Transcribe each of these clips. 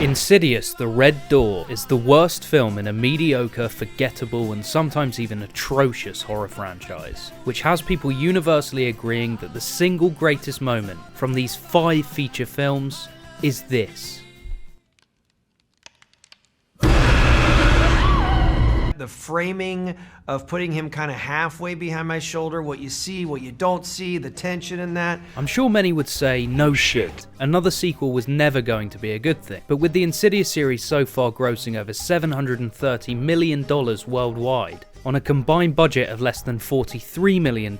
Insidious: The Red Door is the worst film in a mediocre, forgettable, and sometimes even atrocious horror franchise, which has people universally agreeing that the single greatest moment from these 5 feature films is this. The framing of putting him kind of halfway behind my shoulder, what you see, what you don't see, the tension in that. I'm sure many would say, no shit, another sequel was never going to be a good thing. But with the Insidious series so far grossing over $730 million worldwide, on a combined budget of less than $43 million,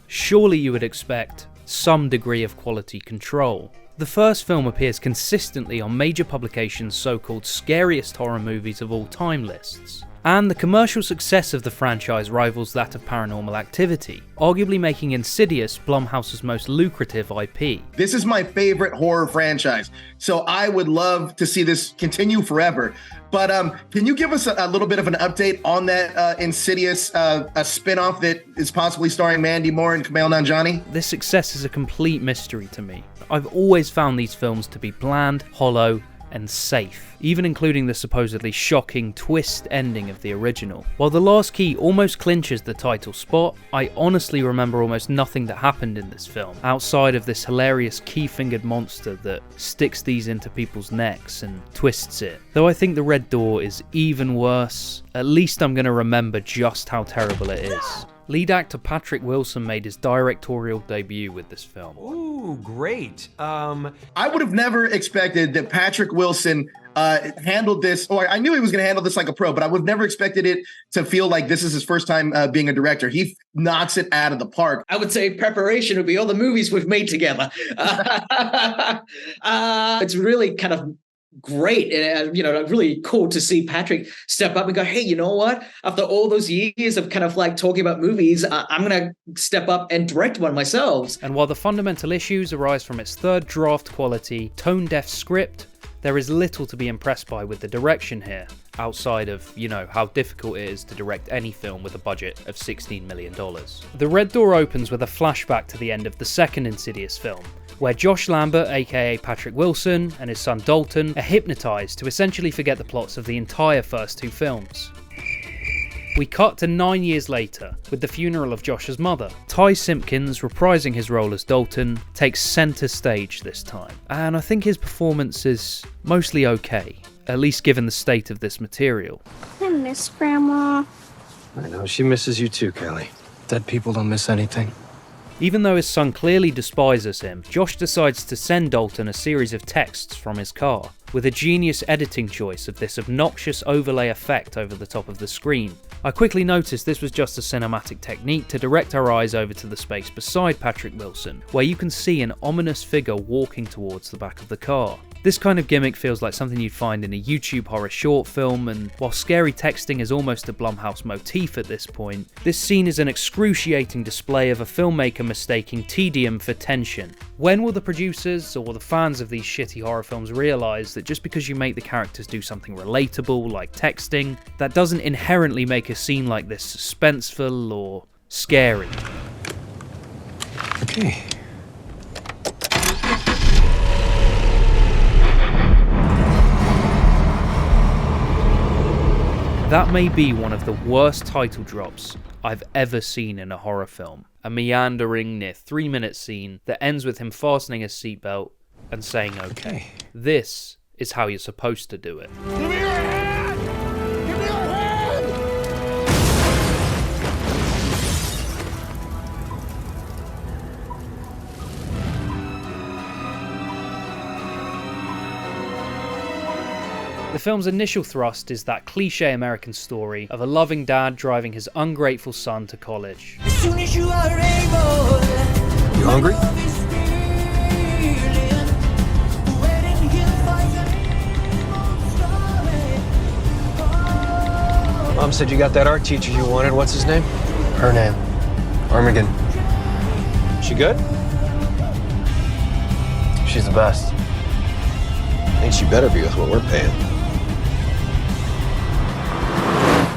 surely you would expect some degree of quality control. The first film appears consistently on major publications' so-called scariest horror movies of all time lists. And the commercial success of the franchise rivals that of Paranormal Activity, arguably making Insidious Blumhouse's most lucrative IP. This is my favorite horror franchise, so I would love to see this continue forever. But can you give us a little bit of an update on that Insidious a spin-off that is possibly starring Mandy Moore and Kumail Nanjiani? This success is a complete mystery to me. I've always found these films to be bland, hollow, and safe, even including the supposedly shocking twist ending of the original. While The Last Key almost clinches the title spot, I honestly remember almost nothing that happened in this film, outside of this hilarious key-fingered monster that sticks these into people's necks and twists it. Though I think The Red Door is even worse, at least I'm gonna remember just how terrible it is. Lead actor Patrick Wilson made his directorial debut with this film. Ooh, great. I would have never expected that Patrick Wilson handled this, or I knew he was going to handle this like a pro, but I would have never expected it to feel like this is his first time being a director. He knocks it out of the park. I would say preparation would be all the movies we've made together. It's really kind of great and really cool to see Patrick step up and go, hey, you know what, after all those years of kind of like talking about movies, I'm gonna step up and direct one myself. And while the fundamental issues arise from its third draft quality, tone-deaf script, there is little to be impressed by with the direction here, outside of, how difficult it is to direct any film with a budget of $16 million. The Red Door opens with a flashback to the end of the second Insidious film, where Josh Lambert, aka Patrick Wilson, and his son Dalton are hypnotised to essentially forget the plots of the entire first 2 films. We cut to 9 years later, with the funeral of Josh's mother. Ty Simpkins, reprising his role as Dalton, takes centre stage this time, and I think his performance is mostly okay, at least given the state of this material. I miss Grandma. I know, she misses you too, Kelly. Dead people don't miss anything. Even though his son clearly despises him, Josh decides to send Dalton a series of texts from his car, with a genius editing choice of this obnoxious overlay effect over the top of the screen. I quickly noticed this was just a cinematic technique to direct our eyes over to the space beside Patrick Wilson, where you can see an ominous figure walking towards the back of the car. This kind of gimmick feels like something you'd find in a YouTube horror short film, and while scary texting is almost a Blumhouse motif at this point, this scene is an excruciating display of a filmmaker mistaking tedium for tension. When will the producers or the fans of these shitty horror films realise that just because you make the characters do something relatable like texting, that doesn't inherently make a scene like this suspenseful or scary? Okay. That may be one of the worst title drops I've ever seen in a horror film. A meandering, near 3-minute scene that ends with him fastening his seatbelt and saying okay. This is how you're supposed to do it. Give me your hand! Give me your hand! The film's initial thrust is that cliché American story of a loving dad driving his ungrateful son to college. As soon as you are able, You hungry? Mom said you got that art teacher you wanted. What's his name? Her name. Armageddon. She good? She's the best. I think she better be with what we're paying.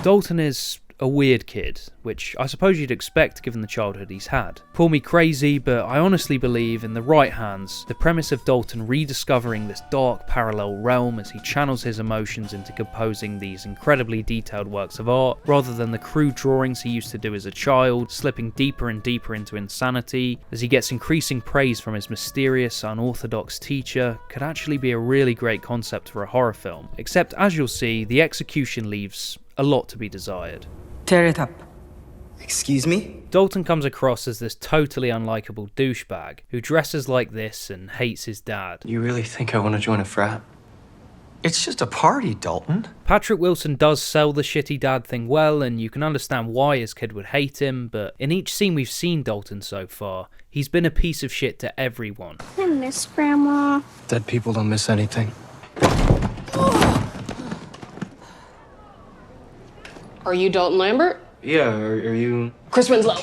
Dalton is a weird kid, which I suppose you'd expect given the childhood he's had. Call me crazy, but I honestly believe in the right hands, the premise of Dalton rediscovering this dark parallel realm as he channels his emotions into composing these incredibly detailed works of art, rather than the crude drawings he used to do as a child, slipping deeper and deeper into insanity, as he gets increasing praise from his mysterious, unorthodox teacher, could actually be a really great concept for a horror film. Except, as you'll see, the execution leaves a lot to be desired. Tear it up. Excuse me? Dalton comes across as this totally unlikable douchebag who dresses like this and hates his dad. You really think I want to join a frat? It's just a party, Dalton. Patrick Wilson does sell the shitty dad thing well, and you can understand why his kid would hate him, but in each scene we've seen Dalton so far, he's been a piece of shit to everyone. I miss Grandma. Dead people don't miss anything. Are you Dalton Lambert? Yeah, are you... Chris Winslow.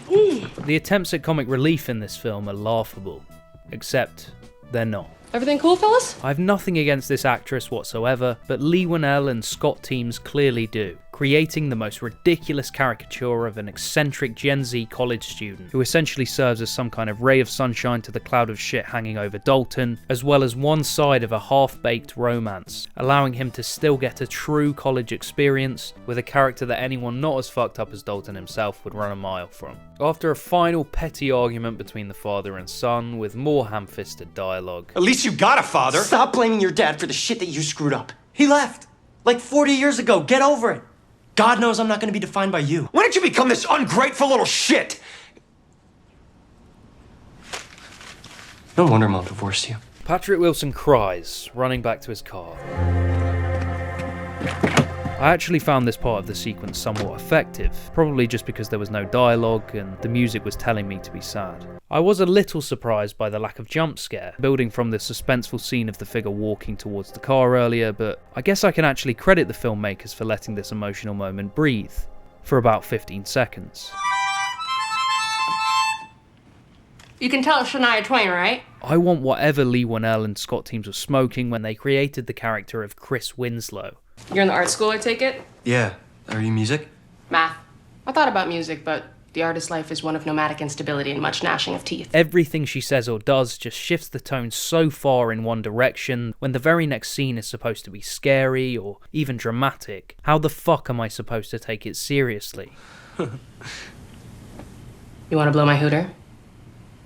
The attempts at comic relief in this film are laughable, except they're not. Everything cool, fellas? I have nothing against this actress whatsoever, but Leigh Whannell and Scott Teems clearly do, creating the most ridiculous caricature of an eccentric Gen Z college student who essentially serves as some kind of ray of sunshine to the cloud of shit hanging over Dalton, as well as one side of a half-baked romance, allowing him to still get a true college experience with a character that anyone not as fucked up as Dalton himself would run a mile from. After a final petty argument between the father and son, with more ham-fisted dialogue. At least you got a father! Stop blaming your dad for the shit that you screwed up. He left. Like 40 years ago. Get over it. God knows I'm not going to be defined by you. Why don't you become this ungrateful little shit? No wonder Mom divorced you. Patrick Wilson cries, running back to his car. I actually found this part of the sequence somewhat effective, probably just because there was no dialogue and the music was telling me to be sad. I was a little surprised by the lack of jump scare, building from the suspenseful scene of the figure walking towards the car earlier, but I guess I can actually credit the filmmakers for letting this emotional moment breathe, for about 15 seconds. You can tell it's Shania Twain, right? I want whatever Leigh Whannell and Scott Teems were smoking when they created the character of Chris Winslow. You're in the art school, I take it? Yeah. Are you music? Math. I thought about music, but the artist's life is one of nomadic instability and much gnashing of teeth. Everything she says or does just shifts the tone so far in one direction when the very next scene is supposed to be scary or even dramatic. How the fuck am I supposed to take it seriously? You want to blow my hooter?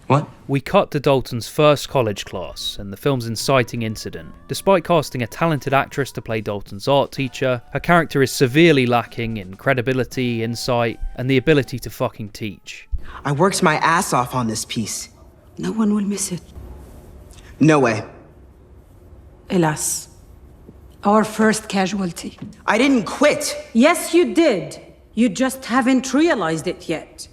What? We cut to Dalton's first college class and the film's inciting incident. Despite casting a talented actress to play Dalton's art teacher, her character is severely lacking in credibility, insight, and the ability to fucking teach. I worked my ass off on this piece. No one will miss it. No way. Hélas. Our first casualty. I didn't quit. Yes, you did. You just haven't realized it yet.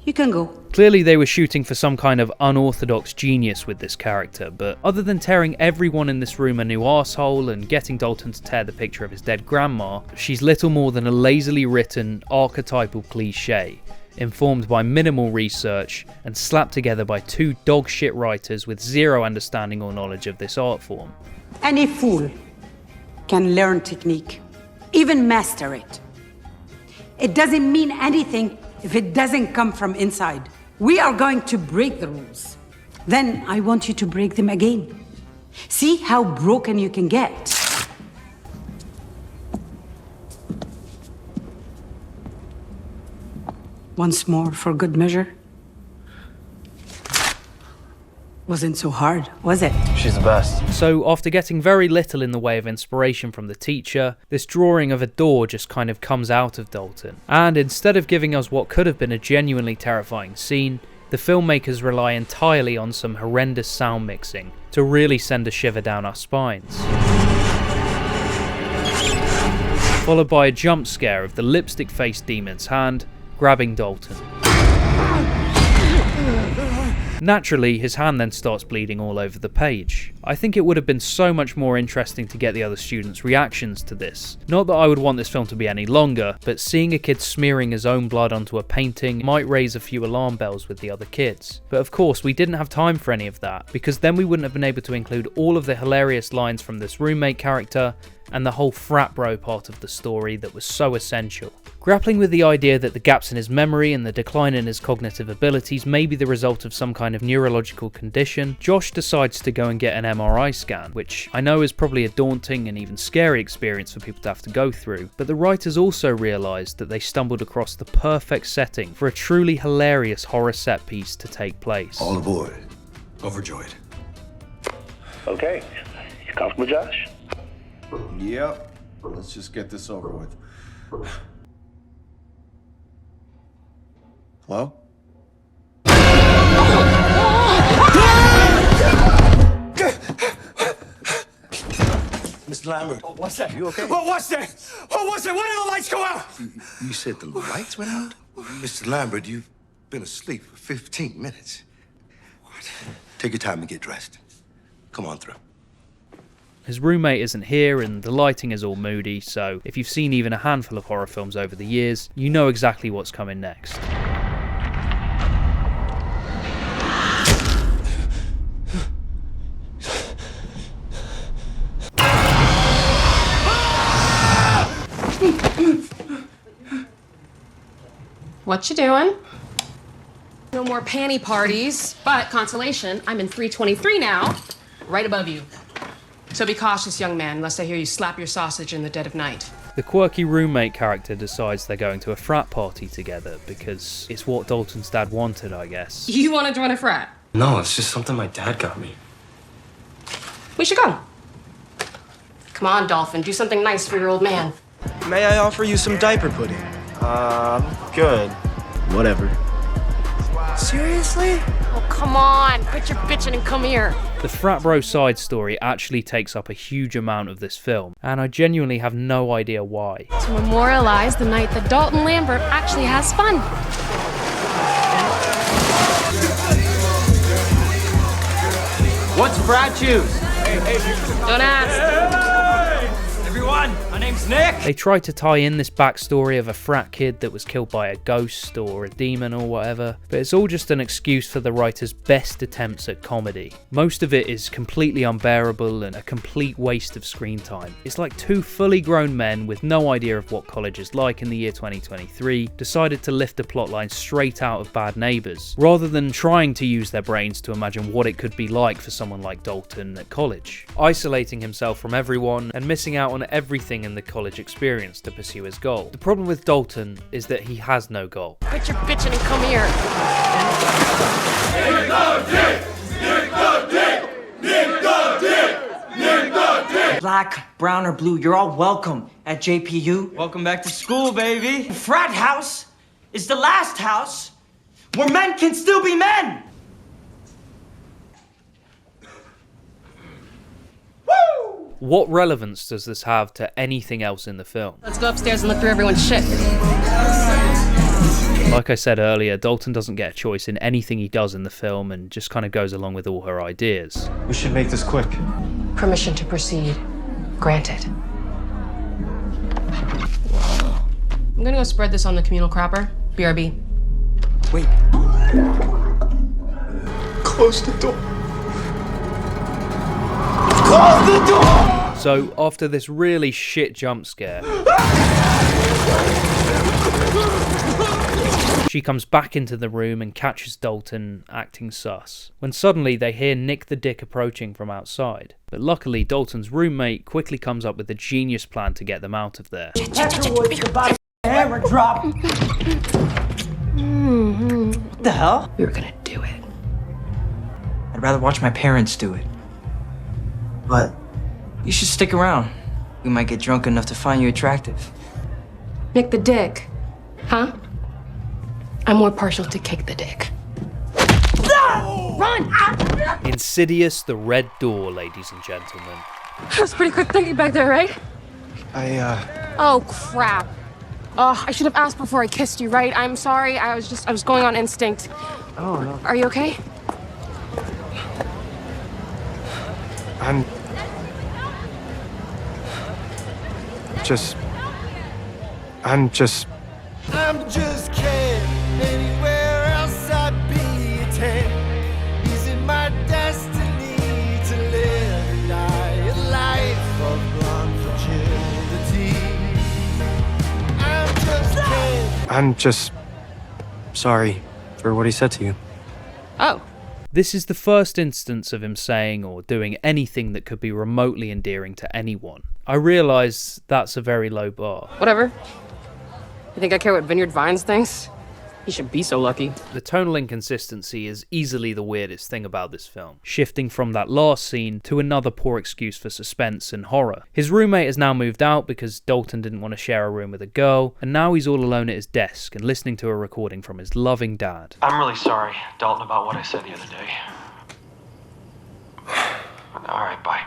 You can go. Clearly they were shooting for some kind of unorthodox genius with this character, but other than tearing everyone in this room a new arsehole and getting Dalton to tear the picture of his dead grandma, she's little more than a lazily written, archetypal cliche, informed by minimal research and slapped together by two dog-shit writers with zero understanding or knowledge of this art form. Any fool can learn technique, even master it. It doesn't mean anything if it doesn't come from inside. We are going to break the rules. Then I want you to break them again. See how broken you can get. Once more for good measure. Wasn't so hard, was it? She's the best. So after getting very little in the way of inspiration from the teacher, this drawing of a door just kind of comes out of Dalton. And instead of giving us what could have been a genuinely terrifying scene, the filmmakers rely entirely on some horrendous sound mixing to really send a shiver down our spines. Followed by a jump scare of the lipstick-faced demon's hand grabbing Dalton. Naturally, his hand then starts bleeding all over the page. I think it would have been so much more interesting to get the other students' reactions to this. Not that I would want this film to be any longer, but seeing a kid smearing his own blood onto a painting might raise a few alarm bells with the other kids. But of course, we didn't have time for any of that, because then we wouldn't have been able to include all of the hilarious lines from this roommate character, and the whole frat bro part of the story that was so essential. Grappling with the idea that the gaps in his memory and the decline in his cognitive abilities may be the result of some kind of neurological condition, Josh decides to go and get an MRI scan, which I know is probably a daunting and even scary experience for people to have to go through, but the writers also realised that they stumbled across the perfect setting for a truly hilarious horror set piece to take place. All aboard. Overjoyed. Okay, you comfortable, Josh? Yep. Let's just get this over with. Hello? Mr. Lambert. Oh, what's that? You okay? What was that? What was it? When did the lights go out? You said the lights went out? Mr. Lambert, you've been asleep for 15 minutes. What? Take your time and get dressed. Come on through. His roommate isn't here and the lighting is all moody, so if you've seen even a handful of horror films over the years, you know exactly what's coming next. What you doing? No more panty parties, but consolation, I'm in 323 now, right above you. So be cautious, young man, unless I hear you slap your sausage in the dead of night. The quirky roommate character decides they're going to a frat party together because it's what Dalton's dad wanted, I guess. You want to join a frat? No, it's just something my dad got me. We should go. Come on, Dolphin, do something nice for your old man. May I offer you some diaper pudding? Good. Whatever. Seriously? Oh, come on, quit your bitching and come here. The frat bro side story actually takes up a huge amount of this film, and I genuinely have no idea why. To memorialize the night that Dalton Lambert actually has fun. What's frat juice? Don't ask. Everyone, my name's Nick. They try to tie in this backstory of a frat kid that was killed by a ghost or a demon or whatever, but it's all just an excuse for the writer's best attempts at comedy. Most of it is completely unbearable and a complete waste of screen time. It's like two fully grown men with no idea of what college is like in the year 2023 decided to lift a plotline straight out of Bad Neighbours, rather than trying to use their brains to imagine what it could be like for someone like Dalton at college, isolating himself from everyone and missing out on everything in the college experience to pursue his goal. The problem with Dalton is that he has no goal. Quit your bitching and come here. Nick the Dick! Nick the Dick! Nick the Dick! Nick the Dick! Black, brown, or blue, you're all welcome at JPU. Welcome back to school, baby. Frat house is the last house where men can still be men. What relevance does this have to anything else in the film? Let's go upstairs and look through everyone's shit. Like I said earlier, Dalton doesn't get a choice in anything he does in the film and just kind of goes along with all her ideas. We should make this quick. Permission to proceed. Granted. I'm gonna go spread this on the communal crapper. BRB. Wait. Close the door. Close the door! So, after this really shit jump scare, she comes back into the room and catches Dalton acting sus, when suddenly they hear Nick the Dick approaching from outside. But luckily, Dalton's roommate quickly comes up with a genius plan to get them out of there. Afterwards, goodbye, hammer drop. What the hell? We were gonna do it. I'd rather watch my parents do it. But you should stick around. We might get drunk enough to find you attractive. Nick the Dick. Huh? I'm more partial to kick the dick. Run! Insidious, the Red Door, ladies and gentlemen. That was pretty quick thinking back there, right? Oh, crap. Oh, I should have asked before I kissed you, right? I'm sorry. I was going on instinct. Oh, no. Are you okay? I'm just kidding. Anywhere else I'd be a 10. Is it my destiny to live and die a life of blonde virginity? I'm just sorry for what he said to you. Oh. This is the first instance of him saying or doing anything that could be remotely endearing to anyone. I realise that's a very low bar. Whatever. You think I care what Vineyard Vines thinks? He should be so lucky. The tonal inconsistency is easily the weirdest thing about this film, shifting from that last scene to another poor excuse for suspense and horror. His roommate has now moved out because Dalton didn't want to share a room with a girl, and now he's all alone at his desk and listening to a recording from his loving dad. I'm really sorry, Dalton, about what I said the other day. Alright, bye.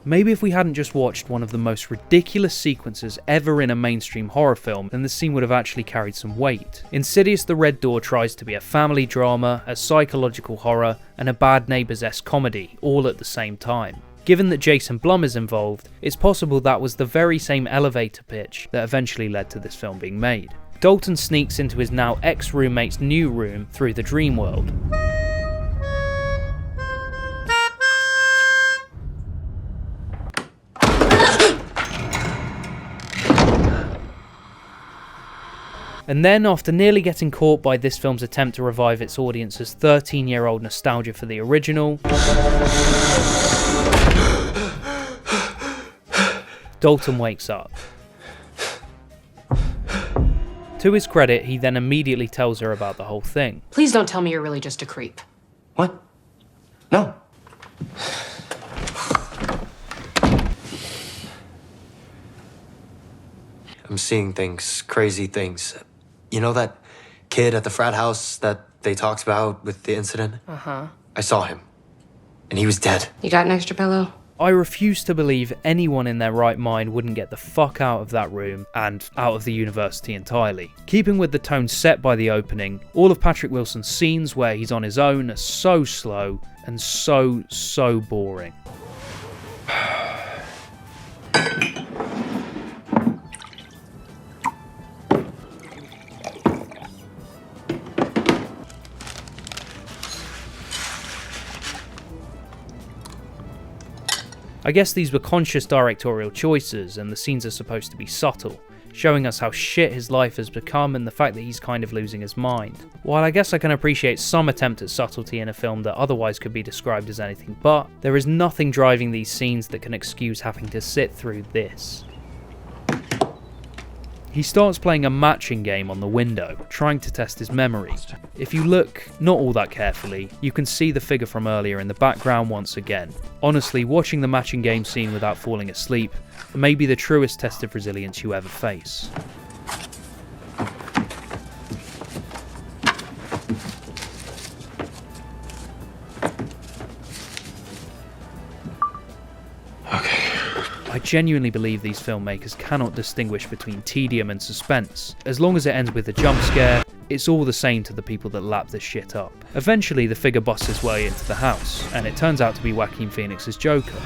Maybe if we hadn't just watched one of the most ridiculous sequences ever in a mainstream horror film, then the scene would have actually carried some weight. Insidious The Red Door tries to be a family drama, a psychological horror, and a Bad Neighbours-esque comedy, all at the same time. Given that Jason Blum is involved, it's possible that was the very same elevator pitch that eventually led to this film being made. Dalton sneaks into his now ex-roommate's new room through the dream world. And then, after nearly getting caught by this film's attempt to revive its audience's 13-year-old nostalgia for the original, Dalton wakes up. To his credit, he then immediately tells her about the whole thing. Please don't tell me you're really just a creep. What? No. I'm seeing things, crazy things. You know that kid at the frat house that they talked about with the incident? Uh-huh. I saw him, and he was dead. You got an extra pillow? I refuse to believe anyone in their right mind wouldn't get the fuck out of that room and out of the university entirely. Keeping with the tone set by the opening, all of Patrick Wilson's scenes where he's on his own are so slow and so boring. I guess these were conscious directorial choices, and the scenes are supposed to be subtle, showing us how shit his life has become and the fact that he's kind of losing his mind. While I guess I can appreciate some attempt at subtlety in a film that otherwise could be described as anything but, there is nothing driving these scenes that can excuse having to sit through this. He starts playing a matching game on the window, trying to test his memory. If you look not all that carefully, you can see the figure from earlier in the background once again. Honestly, watching the matching game scene without falling asleep may be the truest test of resilience you ever face. I genuinely believe these filmmakers cannot distinguish between tedium and suspense. As long as it ends with a jump scare, it's all the same to the people that lap this shit up. Eventually the figure busts his way into the house, and it turns out to be Joaquin Phoenix's Joker.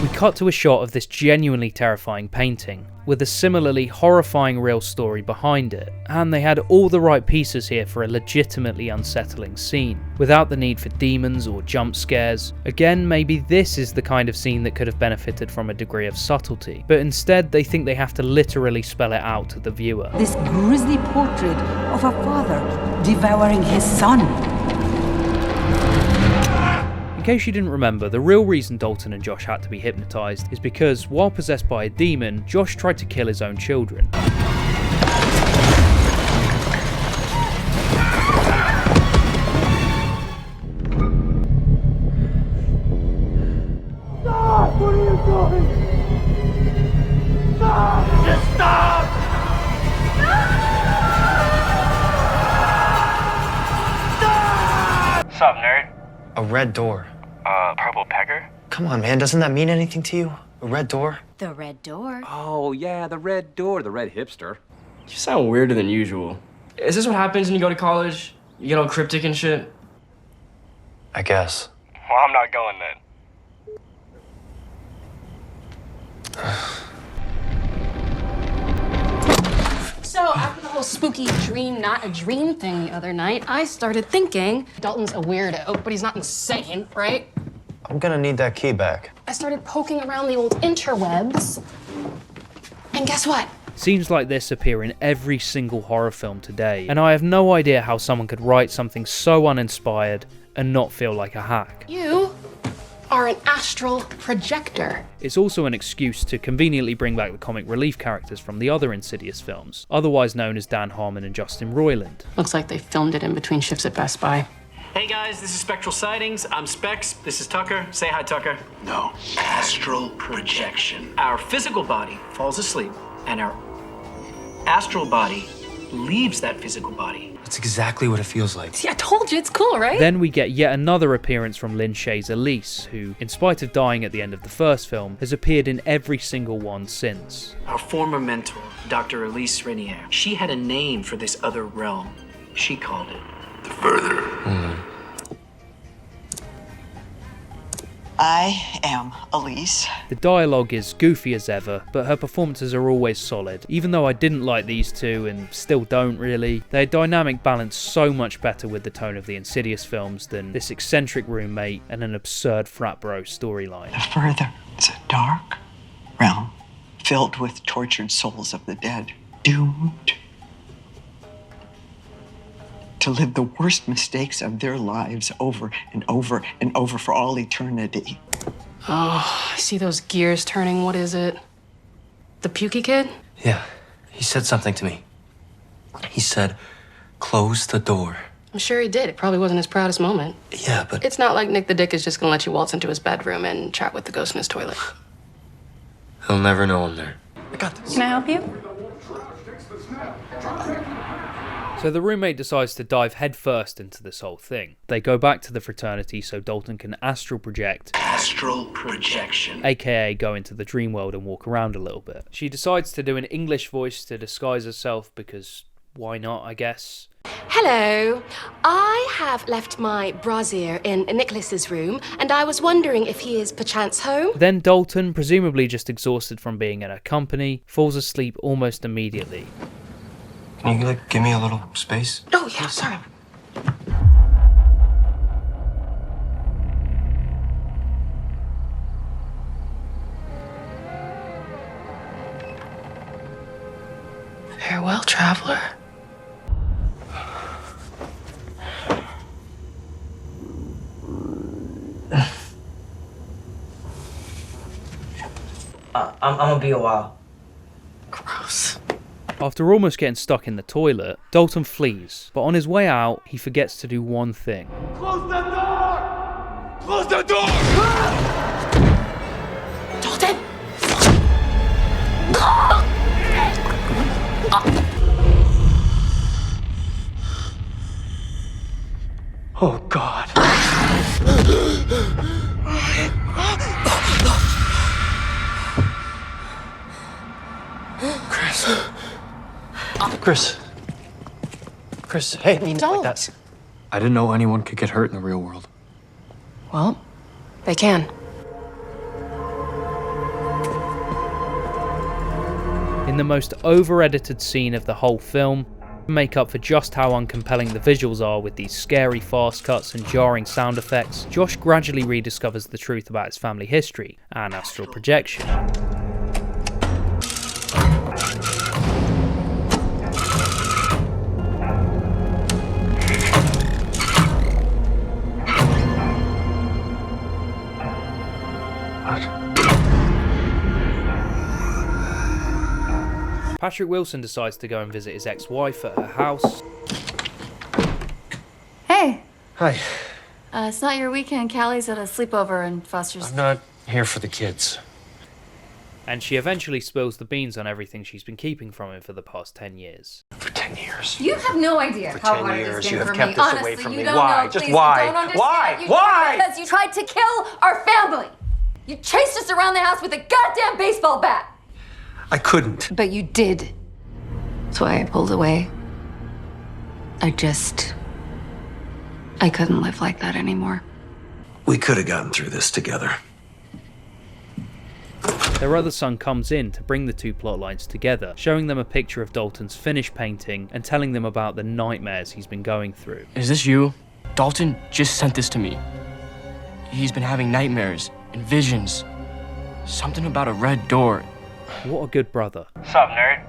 We cut to a shot of this genuinely terrifying painting, with a similarly horrifying real story behind it, and they had all the right pieces here for a legitimately unsettling scene, without the need for demons or jump scares. Again, maybe this is the kind of scene that could have benefited from a degree of subtlety, but instead they think they have to literally spell it out to the viewer. This grisly portrait of a father devouring his son. In case you didn't remember, the real reason Dalton and Josh had to be hypnotised is because, while possessed by a demon, Josh tried to kill his own children. Stop! What are you doing? Stop! Just stop! Stop! What's up, nerd? A red door. Purple pecker? Come on, man, doesn't that mean anything to you? A red door? The red door? Oh, yeah, the red door, the red hipster. You sound weirder than usual. Is this what happens when you go to college? You get all cryptic and shit? I guess. Well, I'm not going then. So, after the whole spooky dream, not a dream thing the other night, I started thinking Dalton's a weirdo, but he's not insane, right? I'm gonna need that key back. I started poking around the old interwebs. And guess what? Scenes like this appear in every single horror film today, and I have no idea how someone could write something so uninspired and not feel like a hack. You are an astral projector. It's also an excuse to conveniently bring back the comic relief characters from the other Insidious films, otherwise known as Dan Harmon and Justin Roiland. Looks like they filmed it in between shifts at Best Buy. Hey guys, this is Spectral Sightings. I'm Specs. This is Tucker. Say hi, Tucker. No. Astral projection. Our physical body falls asleep, and our astral body leaves that physical body. That's exactly what it feels like. See, I told you, it's cool, right? Then we get yet another appearance from Lynn Shaye's Elise, who, in spite of dying at the end of the first film, has appeared in every single one since. Our former mentor, Dr. Elise Renier, she had a name for this other realm. She called it the further. I am Elise. The dialogue is goofy as ever, but her performances are always solid. Even though I didn't like these two, and still don't really, their dynamic balance so much better with the tone of the Insidious films than this eccentric roommate and an absurd frat bro storyline. The further is a dark realm filled with tortured souls of the dead, doomed to live the worst mistakes of their lives over and over and over for all eternity. Oh, I see those gears turning. What is it? The pukey kid? Yeah, he said something to me. He said, close the door. I'm sure he did. It probably wasn't his proudest moment. Yeah, but... It's not like Nick the Dick is just gonna let you waltz into his bedroom and chat with the ghost in his toilet. He'll never know I'm there. I got this. Can I help you? So the roommate decides to dive headfirst into this whole thing. They go back to the fraternity so Dalton can astral project. Astral projection. AKA go into the dream world and walk around a little bit. She decides to do an English voice to disguise herself because why not, I guess. Hello. I have left my brassiere in Nicholas's room, and I was wondering if he is perchance home. Then Dalton, presumably just exhausted from being in her company, falls asleep almost immediately. Can you, give me a little space? Oh, yeah, sorry. Farewell, traveler. I'm gonna be a while. Gross. After almost getting stuck in the toilet, Dalton flees, but on his way out, he forgets to do one thing. Close the door! Close the door! Dalton! Oh, God. Chris, hey, Don't. Like that. I didn't know anyone could get hurt in the real world. Well, they can. In the most over-edited scene of the whole film, to make up for just how uncompelling the visuals are with these scary fast cuts and jarring sound effects, Josh gradually rediscovers the truth about his family history and astral projection. Patrick Wilson decides to go and visit his ex-wife at her house. Hey. Hi. It's not your weekend. Callie's at a sleepover in Foster's. I'm not here for the kids. And she eventually spills the beans on everything she's been keeping from him for the past 10 years. For 10 years. You have no idea For how 10 hard years, it has you been have for kept me. this Honestly, away from you me. don't Why? know. Just Please, why? You don't understand. Why? You Why? Because you tried to kill our family. You chased us around the house with a goddamn baseball bat. I couldn't. But you did. That's why I pulled away. I couldn't live like that anymore. We could have gotten through this together. Their other son comes in to bring the two plot lines together, showing them a picture of Dalton's finished painting and telling them about the nightmares he's been going through. Is this you? Dalton just sent this to me. He's been having nightmares and visions. Something about a red door What a good brother. Sup, nerd?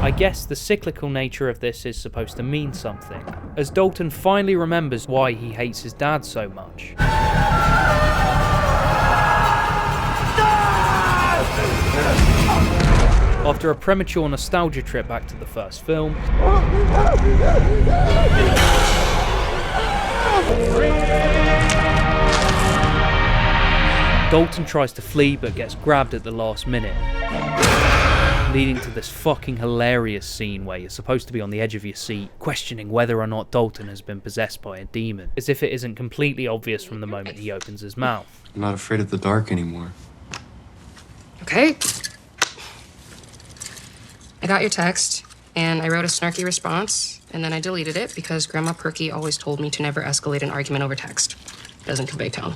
I guess the cyclical nature of this is supposed to mean something, as Dalton finally remembers why he hates his dad so much. After a premature nostalgia trip back to the first film, Dalton tries to flee but gets grabbed at the last minute, leading to this fucking hilarious scene where you're supposed to be on the edge of your seat, questioning whether or not Dalton has been possessed by a demon, as if it isn't completely obvious from the moment he opens his mouth. I'm not afraid of the dark anymore. Okay. I got your text, and I wrote a snarky response, and then I deleted it because Grandma Perky always told me to never escalate an argument over text. Doesn't convey tone.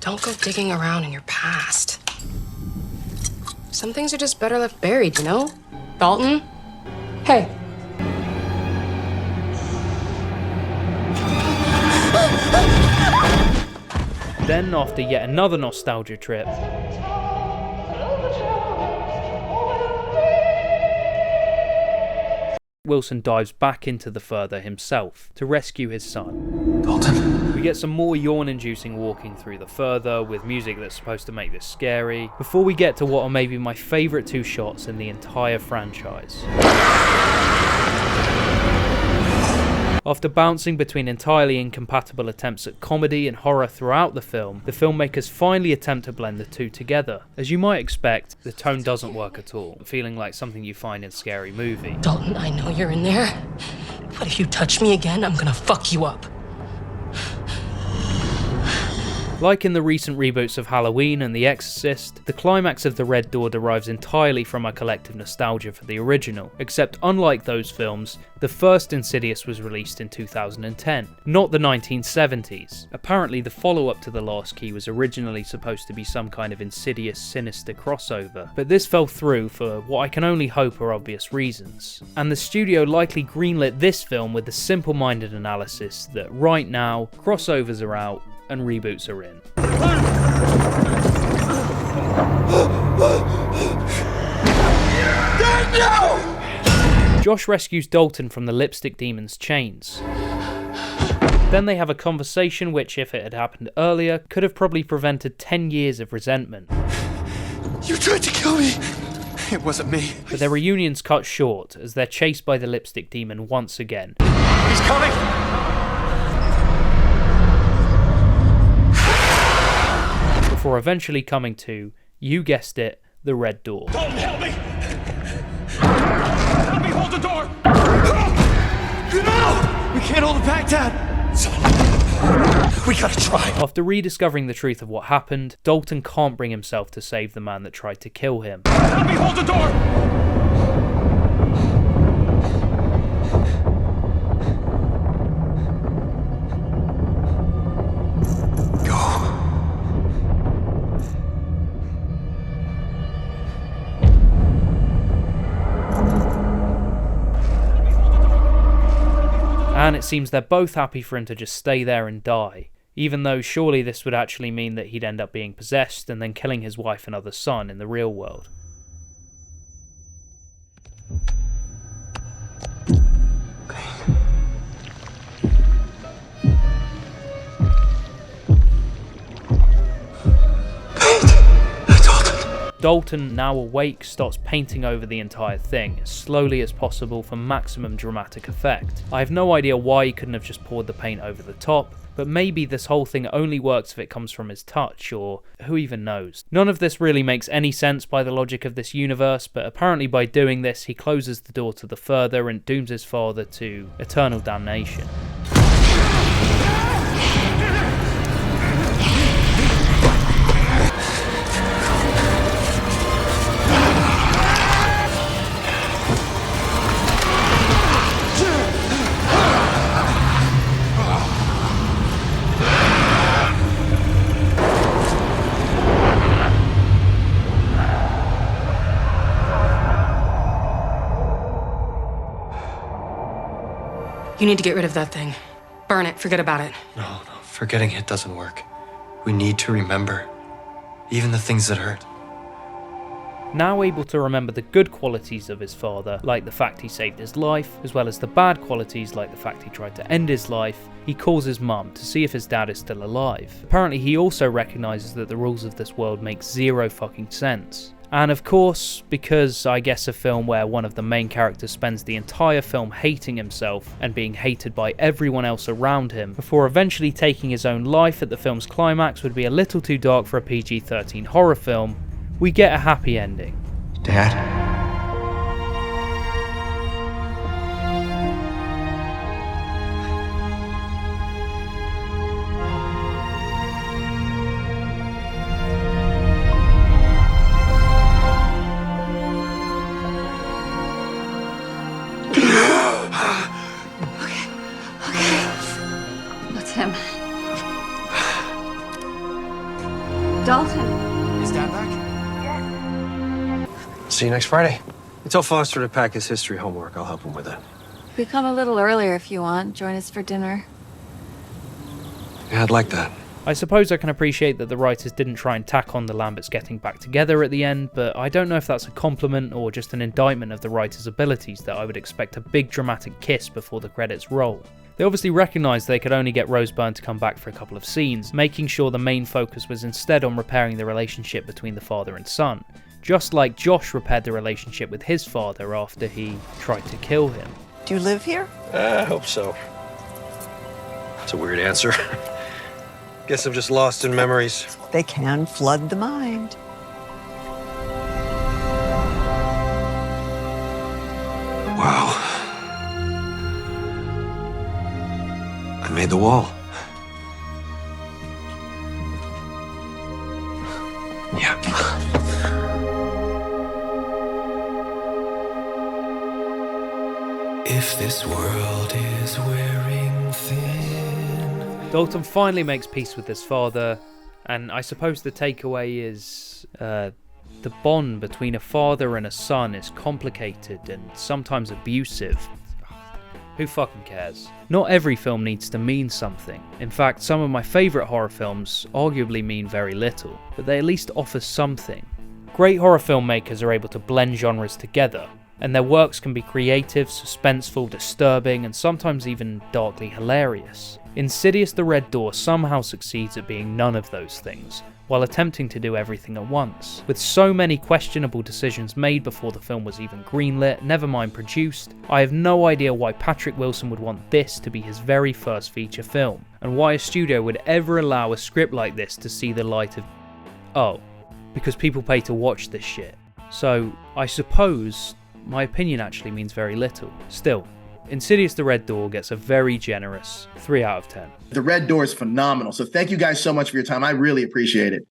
Don't go digging around in your past. Some things are just better left buried, you know? Dalton? Hey. Then, after yet another nostalgia trip, Wilson dives back into the further himself to rescue his son. Dalton? We get some more yawn-inducing walking through the further with music that's supposed to make this scary, before we get to what are maybe my favourite two shots in the entire franchise. After bouncing between entirely incompatible attempts at comedy and horror throughout the film, the filmmakers finally attempt to blend the two together. As you might expect, the tone doesn't work at all, feeling like something you find in a scary movie. Dalton, I know you're in there, but if you touch me again, I'm gonna fuck you up. Like in the recent reboots of Halloween and The Exorcist, the climax of The Red Door derives entirely from a collective nostalgia for the original, except unlike those films, the first Insidious was released in 2010, not the 1970s. Apparently the follow-up to The Last Key was originally supposed to be some kind of Insidious sinister crossover, but this fell through for what I can only hope are obvious reasons. And the studio likely greenlit this film with the simple-minded analysis that right now, crossovers are out, and reboots are in. Josh rescues Dalton from the lipstick demon's chains. Then they have a conversation which, if it had happened earlier, could have probably prevented 10 years of resentment. You tried to kill me! It wasn't me. But their reunion's cut short as they're chased by the lipstick demon once again. He's coming! Before eventually coming to, you guessed it, the Red Door. Dalton, help me! Help me hold the door! No! We can't hold it back, Dad! Son, we gotta try. After rediscovering the truth of what happened, Dalton can't bring himself to save the man that tried to kill him. Help me hold the door! And it seems they're both happy for him to just stay there and die, even though surely this would actually mean that he'd end up being possessed and then killing his wife and other son in the real world. Dalton, now awake, starts painting over the entire thing as slowly as possible for maximum dramatic effect. I have no idea why he couldn't have just poured the paint over the top, but maybe this whole thing only works if it comes from his touch, or who even knows. None of this really makes any sense by the logic of this universe, but apparently by doing this he closes the door to the further and dooms his father to eternal damnation. You need to get rid of that thing. Burn it, forget about it. No, forgetting it doesn't work. We need to remember, even the things that hurt. Now able to remember the good qualities of his father, like the fact he saved his life, as well as the bad qualities like the fact he tried to end his life, he calls his mum to see if his dad is still alive. Apparently he also recognises that the rules of this world make zero fucking sense. And of course, because I guess a film where one of the main characters spends the entire film hating himself and being hated by everyone else around him, before eventually taking his own life at the film's climax would be a little too dark for a PG-13 horror film, we get a happy ending. Dad? That's him. Dalton. Is Dad back? See you next Friday. Tell Foster to pack his history homework. I'll help him with it. We come a little earlier if you want. Join us for dinner. Yeah, I'd like that. I suppose I can appreciate that the writers didn't try and tack on the Lamberts getting back together at the end, but I don't know if that's a compliment or just an indictment of the writers' abilities that I would expect a big dramatic kiss before the credits roll. They obviously recognised they could only get Rose Byrne to come back for a couple of scenes, making sure the main focus was instead on repairing the relationship between the father and son, just like Josh repaired the relationship with his father after he tried to kill him. Do you live here? I hope so. That's a weird answer. Guess I'm just lost in memories. They can flood the mind. Wow. I made the wall. Yeah. If this world is wearing thin. Dalton finally makes peace with his father, and I suppose the takeaway is the bond between a father and a son is complicated and sometimes abusive. Who fucking cares? Not every film needs to mean something. In fact, some of my favourite horror films arguably mean very little, but they at least offer something. Great horror filmmakers are able to blend genres together, and their works can be creative, suspenseful, disturbing, and sometimes even darkly hilarious. Insidious the Red Door somehow succeeds at being none of those things, while attempting to do everything at once. With so many questionable decisions made before the film was even greenlit, never mind produced, I have no idea why Patrick Wilson would want this to be his very first feature film, and why a studio would ever allow a script like this to see the light of... Oh, because people pay to watch this shit. So, I suppose my opinion actually means very little. Still, Insidious the Red Door gets a very generous 3 out of 10. The Red Door is phenomenal. So thank you guys so much for your time. I really appreciate it.